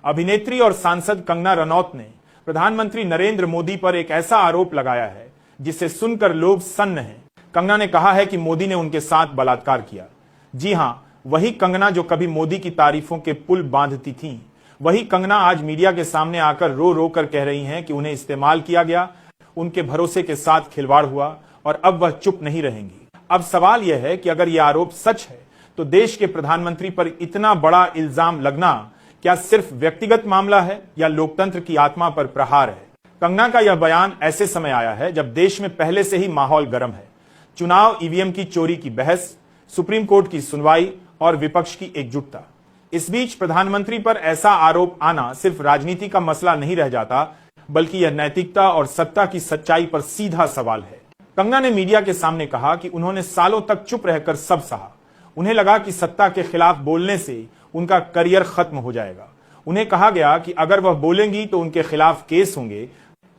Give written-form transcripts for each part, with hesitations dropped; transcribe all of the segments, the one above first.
अभिनेत्री और सांसद कंगना रनौत ने प्रधानमंत्री नरेंद्र मोदी पर एक ऐसा आरोप लगाया है जिसे सुनकर लोग सन्न हैं। कंगना ने कहा है कि मोदी ने उनके साथ बलात्कार किया। जी हां, वही कंगना जो कभी मोदी की तारीफों के पुल बांधती थीं, वही कंगना आज मीडिया के सामने आकर रो रो कर कह रही हैं कि उन्हें इस्तेमाल किया गया, उनके भरोसे के साथ खिलवाड़ हुआ और अब वह चुप नहीं रहेंगी। अब सवाल यह है कि अगर यह आरोप सच है तो देश के प्रधानमंत्री पर इतना बड़ा इल्जाम लगना क्या सिर्फ व्यक्तिगत मामला है या लोकतंत्र की आत्मा पर प्रहार है? कंगना का यह बयान ऐसे समय आया है जब देश में पहले से ही माहौल गर्म है। चुनाव ईवीएम की चोरी की बहस, सुप्रीम कोर्ट की सुनवाई और विपक्ष की एकजुटता। इस बीच प्रधानमंत्री पर ऐसा आरोप आना सिर्फ राजनीति का मसला नहीं रह जाता, बल्कि यह नैतिकता और सत्ता की सच्चाई पर सीधा सवाल है। कंगना ने मीडिया के सामने कहा कि उन्होंने सालों तक चुप रहकर सब सहा। उन्हें लगा कि सत्ता के खिलाफ बोलने से उनका करियर खत्म हो जाएगा। उन्हें कहा गया कि अगर वह बोलेंगी तो उनके खिलाफ केस होंगे,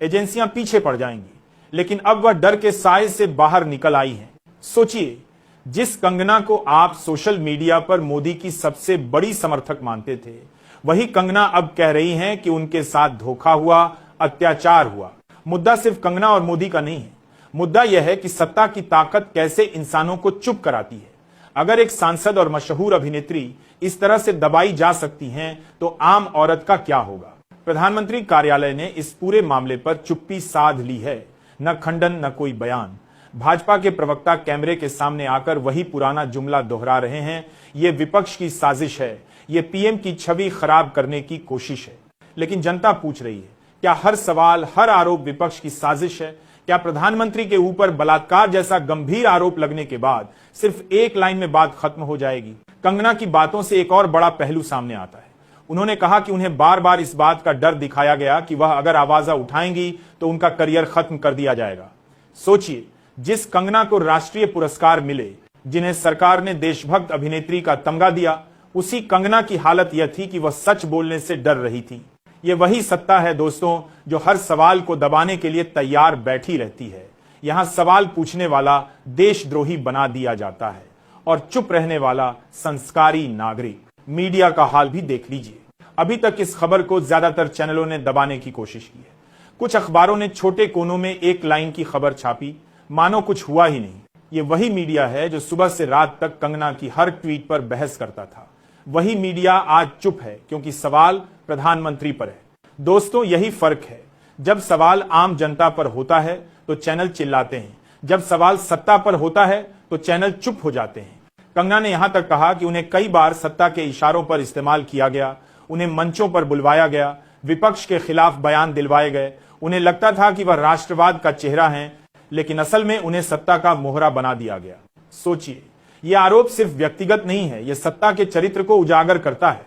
एजेंसियां पीछे पड़ जाएंगी। लेकिन अब वह डर के साए से बाहर निकल आई हैं। सोचिए, जिस कंगना को आप सोशल मीडिया पर मोदी की सबसे बड़ी समर्थक मानते थे, वही कंगना अब कह रही हैं कि उनके साथ धोखा हुआ, अत्याचार हुआ। मुद्दा सिर्फ कंगना और मोदी का नहीं है। मुद्दा यह है कि सत्ता की ताकत कैसे इंसानों को चुप कराती है। अगर एक सांसद और मशहूर अभिनेत्री इस तरह से दबाई जा सकती हैं, तो आम औरत का क्या होगा? प्रधानमंत्री कार्यालय ने इस पूरे मामले पर चुप्पी साध ली है। न खंडन, न कोई बयान। भाजपा के प्रवक्ता कैमरे के सामने आकर वही पुराना जुमला दोहरा रहे हैं, ये विपक्ष की साजिश है, ये पीएम की छवि खराब करने की कोशिश है। लेकिन जनता पूछ रही है, क्या हर सवाल, हर आरोप विपक्ष की साजिश है? क्या प्रधानमंत्री के ऊपर बलात्कार जैसा गंभीर आरोप लगने के बाद सिर्फ एक लाइन में बात खत्म हो जाएगी? कंगना की बातों से एक और बड़ा पहलू सामने आता है। उन्होंने कहा कि उन्हें बार बार इस बात का डर दिखाया गया कि वह अगर आवाज उठाएंगी तो उनका करियर खत्म कर दिया जाएगा। सोचिए, जिस कंगना को राष्ट्रीय पुरस्कार मिले, जिन्हें सरकार ने देशभक्त अभिनेत्री का तमगा दिया, उसी कंगना की हालत यह थी कि वह सच बोलने से डर रही थी। ये वही सत्ता है दोस्तों, जो हर सवाल को दबाने के लिए तैयार बैठी रहती है। यहां सवाल पूछने वाला देशद्रोही बना दिया जाता है और चुप रहने वाला संस्कारी नागरिक। मीडिया का हाल भी देख लीजिए। अभी तक इस खबर को ज्यादातर चैनलों ने दबाने की कोशिश की है। कुछ अखबारों ने छोटे कोनों में एक लाइन की खबर छापी, मानो कुछ हुआ ही नहीं। ये वही मीडिया है जो सुबह से रात तक कंगना की हर ट्वीट पर बहस करता था। वही मीडिया आज चुप है क्योंकि सवाल प्रधानमंत्री पर है। दोस्तों, यही फर्क है। जब सवाल आम जनता पर होता है तो चैनल चिल्लाते हैं, जब सवाल सत्ता पर होता है तो चैनल चुप हो जाते हैं। कंगना ने यहां तक कहा कि उन्हें कई बार सत्ता के इशारों पर इस्तेमाल किया गया, उन्हें मंचों पर बुलवाया गया, विपक्ष के खिलाफ बयान दिलवाए गए। उन्हें लगता था कि वह राष्ट्रवाद का चेहरा है, लेकिन असल में उन्हें सत्ता का मोहरा बना दिया गया। सोचिए, यह आरोप सिर्फ व्यक्तिगत नहीं है, यह सत्ता के चरित्र को उजागर करता है।